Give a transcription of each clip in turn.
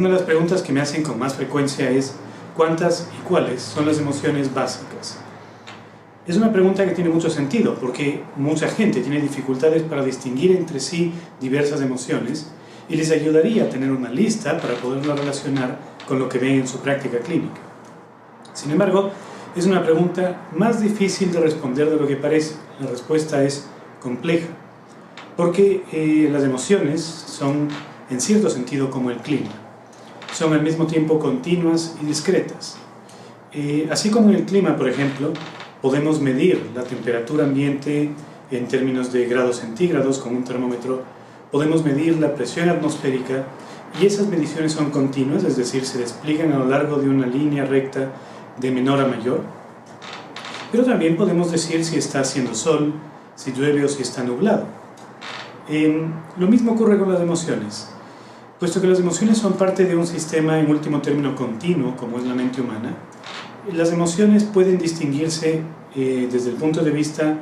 Una de las preguntas que me hacen con más frecuencia es ¿cuántas y cuáles son las emociones básicas? Es una pregunta que tiene mucho sentido porque mucha gente tiene dificultades para distinguir entre sí diversas emociones y les ayudaría a tener una lista para poderla relacionar con lo que ven en su práctica clínica. Sin embargo, es una pregunta más difícil de responder de lo que parece. La respuesta es compleja porque las emociones son en cierto sentido como el clima. Son al mismo tiempo continuas y discretas. Así como en el clima, por ejemplo, podemos medir la temperatura ambiente en términos de grados centígrados con un termómetro, podemos medir la presión atmosférica y esas mediciones son continuas, es decir, se despliegan a lo largo de una línea recta de menor a mayor. Pero también podemos decir si está haciendo sol, si llueve o si está nublado. Lo mismo ocurre con las emociones. Puesto que las emociones son parte de un sistema en último término continuo, como es la mente humana, las emociones pueden distinguirse desde el punto de vista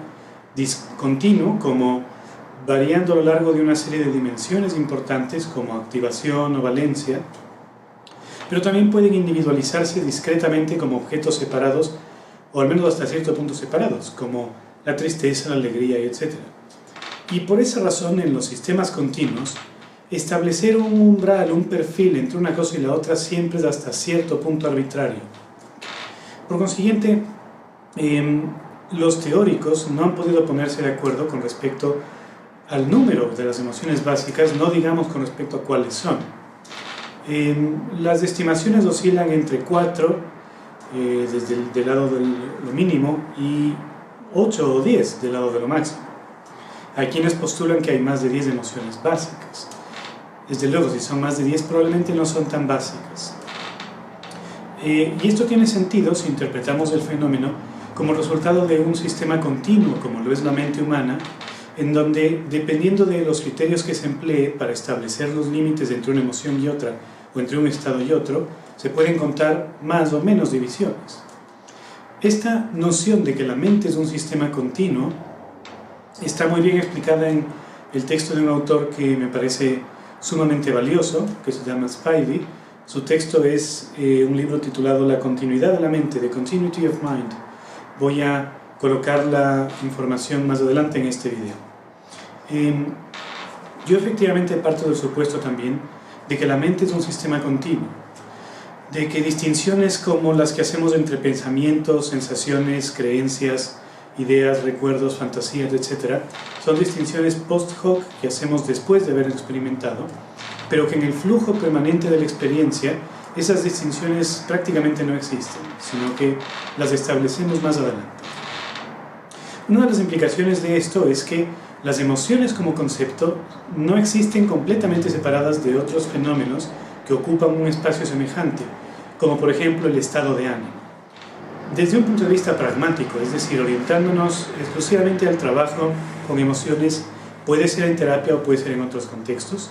discontinuo, como variando a lo largo de una serie de dimensiones importantes, como activación o valencia, pero también pueden individualizarse discretamente como objetos separados, o al menos hasta cierto punto separados, como la tristeza, la alegría, etc. Y por esa razón, en los sistemas continuos, establecer un umbral, un perfil entre una cosa y la otra siempre es hasta cierto punto arbitrario. Por consiguiente, los teóricos no han podido ponerse de acuerdo con respecto al número de las emociones básicas, no digamos con respecto a cuáles son. Las estimaciones oscilan entre 4, desde del lado de lo mínimo, y 8 o 10 del lado de lo máximo. Hay quienes postulan que hay más de 10 emociones básicas. Desde luego, si son más de 10, probablemente no son tan básicas. Y esto tiene sentido si interpretamos el fenómeno como resultado de un sistema continuo, como lo es la mente humana, en donde, dependiendo de los criterios que se emplee para establecer los límites entre una emoción y otra, o entre un estado y otro, se pueden contar más o menos divisiones. Esta noción de que la mente es un sistema continuo está muy bien explicada en el texto de un autor que me parece sumamente valioso, que se llama Spivey. Su texto es un libro titulado La continuidad de la mente, The Continuity of Mind. Voy a colocar la información más adelante en este video. Yo efectivamente parto del supuesto también de que la mente es un sistema continuo, de que distinciones como las que hacemos entre pensamientos, sensaciones, creencias, ideas, recuerdos, fantasías, etc., son distinciones post hoc que hacemos después de haber experimentado, pero que en el flujo permanente de la experiencia esas distinciones prácticamente no existen, sino que las establecemos más adelante. Una de las implicaciones de esto es que las emociones como concepto no existen completamente separadas de otros fenómenos que ocupan un espacio semejante, como por ejemplo el estado de ánimo. Desde un punto de vista pragmático, es decir, orientándonos exclusivamente al trabajo con emociones, puede ser en terapia o puede ser en otros contextos,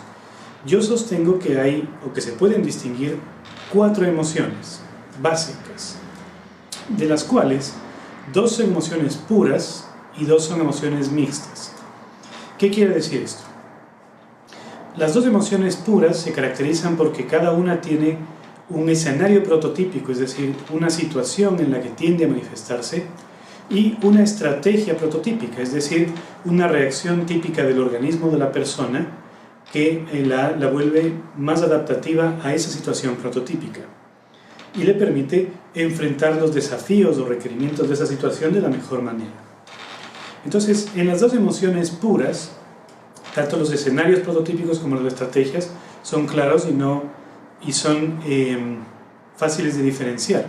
yo sostengo que hay, o que se pueden distinguir, 4 emociones básicas, de las cuales 2 son emociones puras y 2 son emociones mixtas. ¿Qué quiere decir esto? Las 2 emociones puras se caracterizan porque cada una tiene un escenario prototípico, es decir, una situación en la que tiende a manifestarse, y una estrategia prototípica, es decir, una reacción típica del organismo de la persona que la vuelve más adaptativa a esa situación prototípica y le permite enfrentar los desafíos o requerimientos de esa situación de la mejor manera. Entonces, en las 2 emociones puras, tanto los escenarios prototípicos como las estrategias son claros y son fáciles de diferenciar.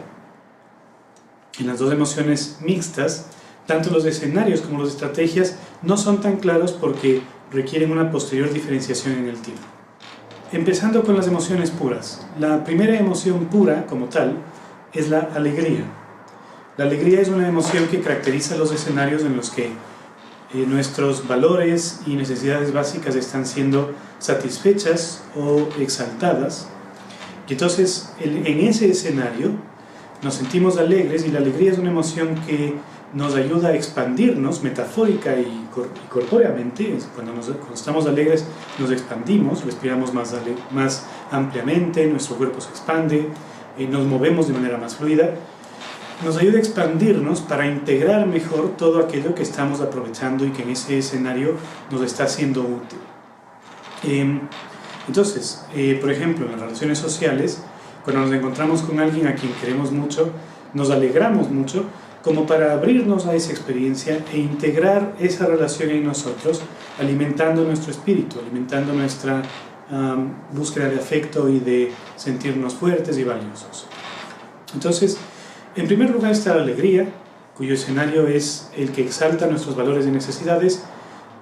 En las 2 emociones mixtas, tanto los escenarios como las estrategias no son tan claros porque requieren una posterior diferenciación en el tiempo. Empezando con las emociones puras. La primera emoción pura, como tal, es la alegría. La alegría es una emoción que caracteriza los escenarios en los que nuestros valores y necesidades básicas están siendo satisfechas o exaltadas. Y entonces, en ese escenario, nos sentimos alegres, y la alegría es una emoción que nos ayuda a expandirnos metafórica y corpóreamente. Cuando estamos alegres nos expandimos, respiramos más ampliamente, nuestro cuerpo se expande, nos movemos de manera más fluida. Nos ayuda a expandirnos para integrar mejor todo aquello que estamos aprovechando y que en ese escenario nos está siendo útil. Entonces, por ejemplo, en las relaciones sociales, cuando nos encontramos con alguien a quien queremos mucho, nos alegramos mucho como para abrirnos a esa experiencia e integrar esa relación en nosotros, alimentando nuestro espíritu, alimentando nuestra búsqueda de afecto y de sentirnos fuertes y valiosos. Entonces, en primer lugar está la alegría, cuyo escenario es el que exalta nuestros valores y necesidades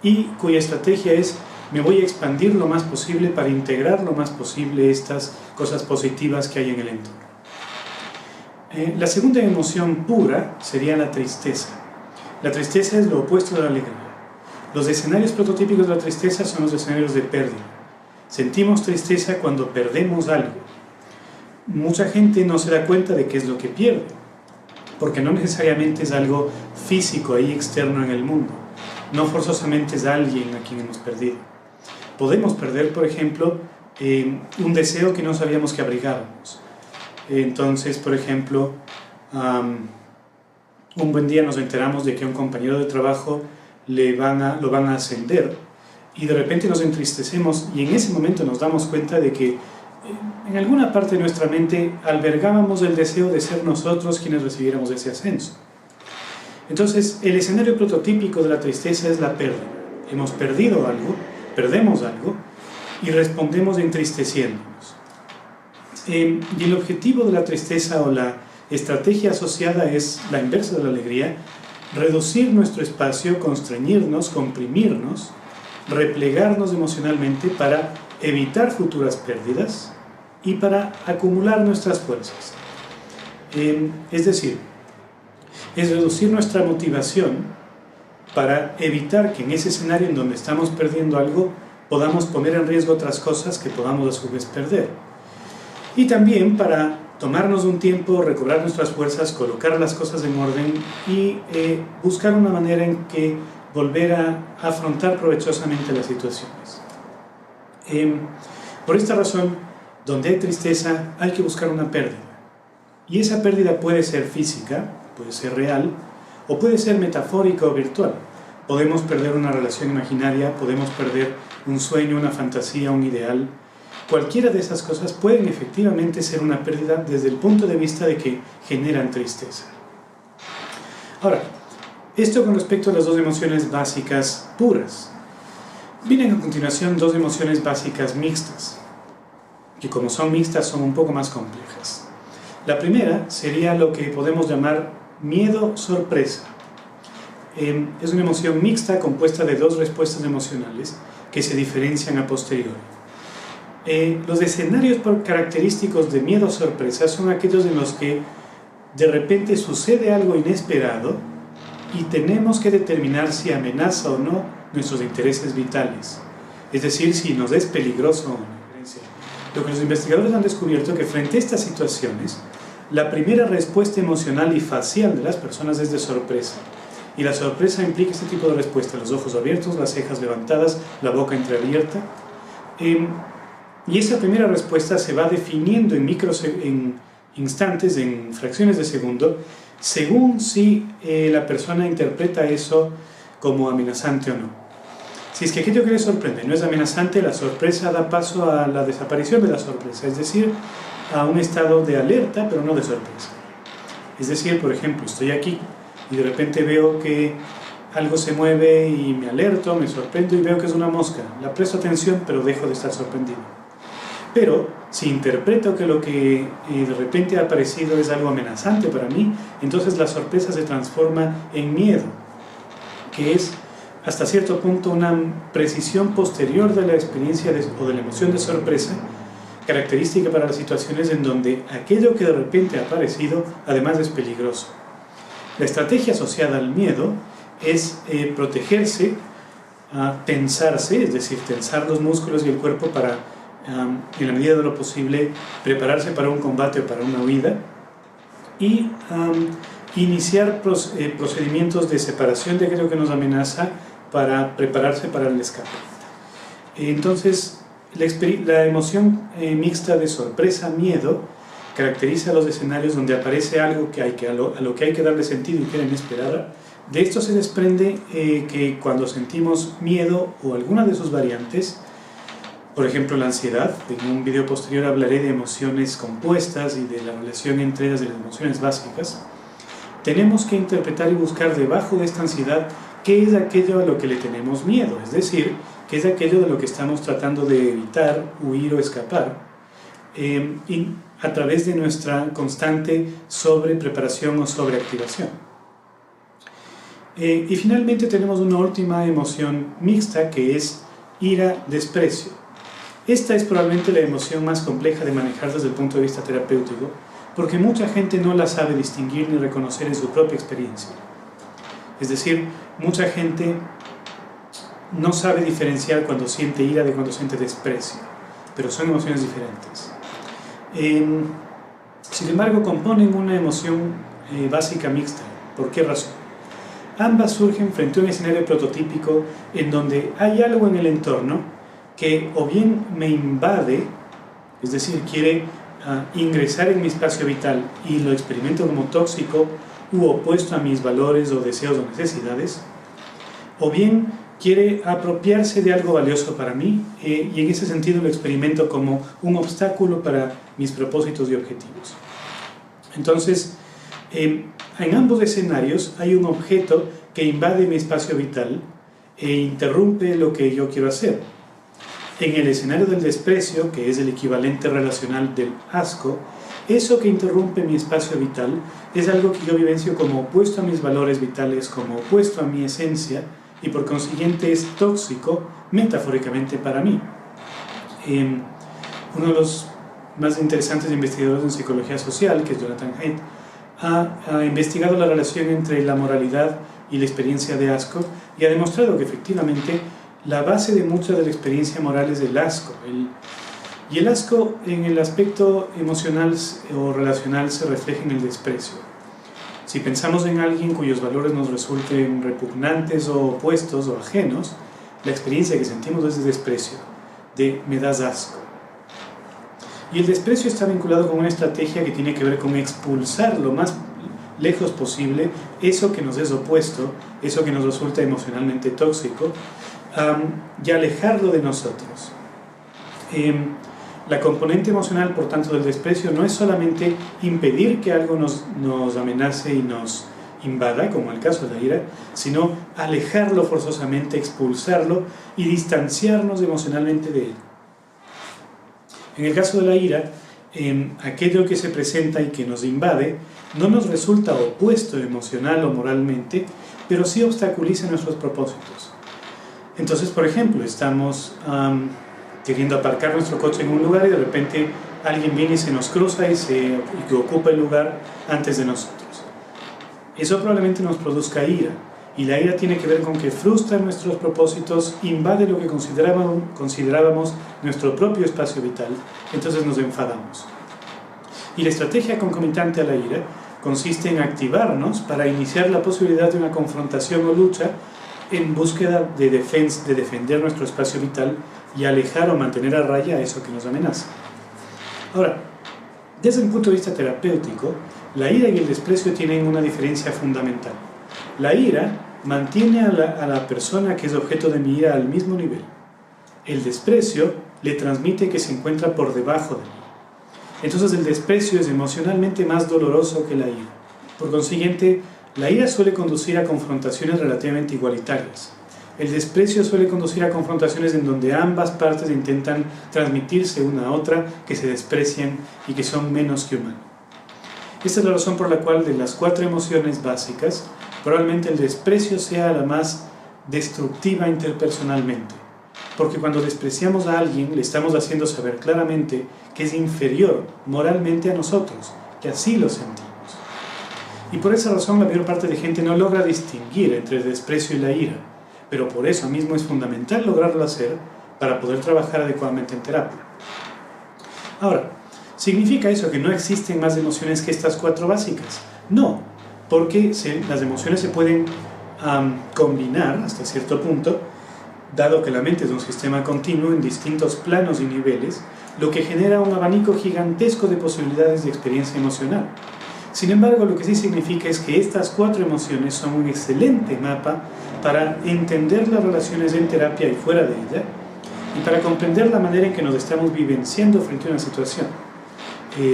y cuya estrategia es: me voy a expandir lo más posible para integrar lo más posible estas cosas positivas que hay en el entorno. La segunda emoción pura sería la tristeza. La tristeza es lo opuesto de la alegría. Los escenarios prototípicos de la tristeza son los escenarios de pérdida. Sentimos tristeza cuando perdemos algo. Mucha gente no se da cuenta de qué es lo que pierde, porque no necesariamente es algo físico ahí externo en el mundo. No forzosamente es alguien a quien hemos perdido. Podemos perder, por ejemplo, un deseo que no sabíamos que abrigábamos. Entonces, por ejemplo, un buen día nos enteramos de que a un compañero de trabajo lo van a ascender y de repente nos entristecemos y en ese momento nos damos cuenta de que en alguna parte de nuestra mente albergábamos el deseo de ser nosotros quienes recibiéramos ese ascenso. Entonces, el escenario prototípico de la tristeza es la pérdida. Hemos perdido algo, perdemos algo y respondemos entristeciéndonos. Y el objetivo de la tristeza o la estrategia asociada es la inversa de la alegría: reducir nuestro espacio, constreñirnos, comprimirnos, replegarnos emocionalmente para evitar futuras pérdidas y para acumular nuestras fuerzas. Es decir, es reducir nuestra motivación para evitar que en ese escenario en donde estamos perdiendo algo podamos poner en riesgo otras cosas que podamos a su vez perder. Y también para tomarnos un tiempo, recobrar nuestras fuerzas, colocar las cosas en orden y buscar una manera en que volver a afrontar provechosamente las situaciones. Por esta razón, donde hay tristeza hay que buscar una pérdida. Y esa pérdida puede ser física, puede ser real, o puede ser metafórica o virtual. Podemos perder una relación imaginaria, podemos perder un sueño, una fantasía, un ideal. Cualquiera de esas cosas pueden efectivamente ser una pérdida desde el punto de vista de que generan tristeza. Ahora, esto con respecto a las dos emociones básicas puras. Vienen a continuación dos emociones básicas mixtas, que como son mixtas son un poco más complejas. La primera sería lo que podemos llamar miedo-sorpresa. Es una emoción mixta compuesta de dos respuestas emocionales que se diferencian a posteriori. Los escenarios característicos de miedo-sorpresa son aquellos en los que de repente sucede algo inesperado y tenemos que determinar si amenaza o no nuestros intereses vitales, es decir, si nos es peligroso o no. Lo que los investigadores han descubierto es que frente a estas situaciones, la primera respuesta emocional y facial de las personas es de sorpresa. Y la sorpresa implica este tipo de respuesta: los ojos abiertos, las cejas levantadas, la boca entreabierta. Y esa primera respuesta se va definiendo en instantes, en fracciones de segundo, según si la persona interpreta eso como amenazante o no. Si es que aquello que le sorprende no es amenazante, la sorpresa da paso a la desaparición de la sorpresa, es decir, a un estado de alerta, pero no de sorpresa. Es decir, por ejemplo, estoy aquí y de repente veo que algo se mueve y me alerto, me sorprendo y veo que es una mosca. La presto atención, pero dejo de estar sorprendido. Pero si interpreto que lo que de repente ha aparecido es algo amenazante para mí, entonces la sorpresa se transforma en miedo, que es hasta cierto punto una precisión posterior de la experiencia o de la emoción de sorpresa, característica para las situaciones en donde aquello que de repente ha aparecido además es peligroso. La estrategia asociada al miedo es protegerse, tensarse, es decir, tensar los músculos y el cuerpo para, en la medida de lo posible, prepararse para un combate o para una huida, y iniciar procedimientos de separación de aquello que nos amenaza para prepararse para el escape. Entonces, la emoción mixta de sorpresa, miedo, caracteriza los escenarios donde aparece algo a lo que hay que darle sentido y que era inesperada. De esto se desprende que cuando sentimos miedo o alguna de sus variantes, por ejemplo la ansiedad, en un video posterior hablaré de emociones compuestas y de la relación entre ellas de las emociones básicas, tenemos que interpretar y buscar debajo de esta ansiedad qué es aquello a lo que le tenemos miedo, es decir, qué es aquello de lo que estamos tratando de evitar, huir o escapar, y a través de nuestra constante sobrepreparación o sobreactivación. Y finalmente tenemos una última emoción mixta que es ira-desprecio. Esta es probablemente la emoción más compleja de manejar desde el punto de vista terapéutico, porque mucha gente no la sabe distinguir ni reconocer en su propia experiencia. Es decir, mucha gente no sabe diferenciar cuando siente ira de cuando siente desprecio, pero son emociones diferentes. Sin embargo, componen una emoción básica mixta. ¿Por qué razón? Ambas surgen frente a un escenario prototípico en donde hay algo en el entorno que o bien me invade, es decir, quiere ingresar en mi espacio vital y lo experimento como tóxico u opuesto a mis valores o deseos o necesidades, o bien quiere apropiarse de algo valioso para mí y en ese sentido lo experimento como un obstáculo para mis propósitos y objetivos. Entonces, en ambos escenarios hay un objeto que invade mi espacio vital e interrumpe lo que yo quiero hacer. En el escenario del desprecio, que es el equivalente relacional del asco, eso que interrumpe mi espacio vital es algo que yo vivencio como opuesto a mis valores vitales, como opuesto a mi esencia, y por consiguiente es tóxico metafóricamente para mí. Uno de los más interesantes investigadores en psicología social, que es Jonathan Haidt, ha investigado la relación entre la moralidad y la experiencia de asco y ha demostrado que efectivamente la base de mucha de la experiencia moral es el asco. Y el asco en el aspecto emocional o relacional se refleja en el desprecio. Si pensamos en alguien cuyos valores nos resulten repugnantes o opuestos o ajenos, la experiencia que sentimos es de desprecio, de me das asco. Y el desprecio está vinculado con una estrategia que tiene que ver con expulsar lo más lejos posible eso que nos es opuesto, eso que nos resulta emocionalmente tóxico, y alejarlo de nosotros. La componente emocional, por tanto, del desprecio no es solamente impedir que algo nos amenace y nos invada, como el caso de la ira, sino alejarlo forzosamente, expulsarlo y distanciarnos emocionalmente de él. En el caso de la ira, aquello que se presenta y que nos invade no nos resulta opuesto emocional o moralmente, pero sí obstaculiza nuestros propósitos. Entonces, por ejemplo, estamos queriendo aparcar nuestro coche en un lugar y de repente alguien viene y se nos cruza y ocupa el lugar antes de nosotros. Eso probablemente nos produzca ira, y la ira tiene que ver con que frustra nuestros propósitos, invade lo que considerábamos nuestro propio espacio vital, entonces nos enfadamos. Y la estrategia concomitante a la ira consiste en activarnos para iniciar la posibilidad de una confrontación o lucha en búsqueda de defender nuestro espacio vital y alejar o mantener a raya eso que nos amenaza. Ahora, desde el punto de vista terapéutico, la ira y el desprecio tienen una diferencia fundamental. La ira mantiene a la persona que es objeto de mi ira al mismo nivel. El desprecio le transmite que se encuentra por debajo de mí. Entonces el desprecio es emocionalmente más doloroso que la ira. Por consiguiente, la ira suele conducir a confrontaciones relativamente igualitarias. El desprecio suele conducir a confrontaciones en donde ambas partes intentan transmitirse una a otra, que se desprecian y que son menos que humanos. Esta es la razón por la cual de las 4 emociones básicas, probablemente el desprecio sea la más destructiva interpersonalmente. Porque cuando despreciamos a alguien, le estamos haciendo saber claramente que es inferior moralmente a nosotros, que así lo sentimos. Y por esa razón la mayor parte de gente no logra distinguir entre el desprecio y la ira, pero por eso mismo es fundamental lograrlo hacer para poder trabajar adecuadamente en terapia. Ahora, ¿significa eso que no existen más emociones que estas 4 básicas? No, porque las emociones se pueden combinar hasta cierto punto, dado que la mente es un sistema continuo en distintos planos y niveles, lo que genera un abanico gigantesco de posibilidades de experiencia emocional. Sin embargo, lo que sí significa es que estas 4 emociones son un excelente mapa para entender las relaciones en terapia y fuera de ella, y para comprender la manera en que nos estamos vivenciando frente a una situación.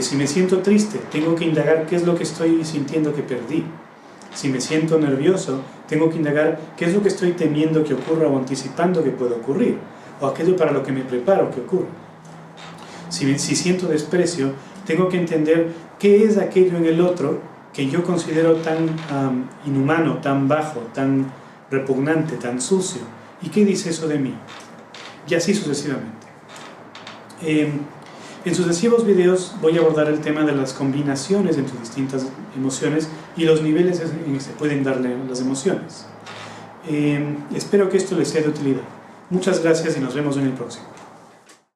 Si me siento triste, tengo que indagar qué es lo que estoy sintiendo que perdí. Si me siento nervioso, tengo que indagar qué es lo que estoy temiendo que ocurra o anticipando que pueda ocurrir, o aquello para lo que me preparo que ocurra. Si siento desprecio, tengo que entender qué es aquello en el otro que yo considero tan inhumano, tan bajo, tan repugnante, tan sucio, y qué dice eso de mí, y así sucesivamente. En sucesivos videos voy a abordar el tema de las combinaciones entre distintas emociones y los niveles en que se pueden darle las emociones. Espero que esto les sea de utilidad. Muchas gracias y nos vemos en el próximo.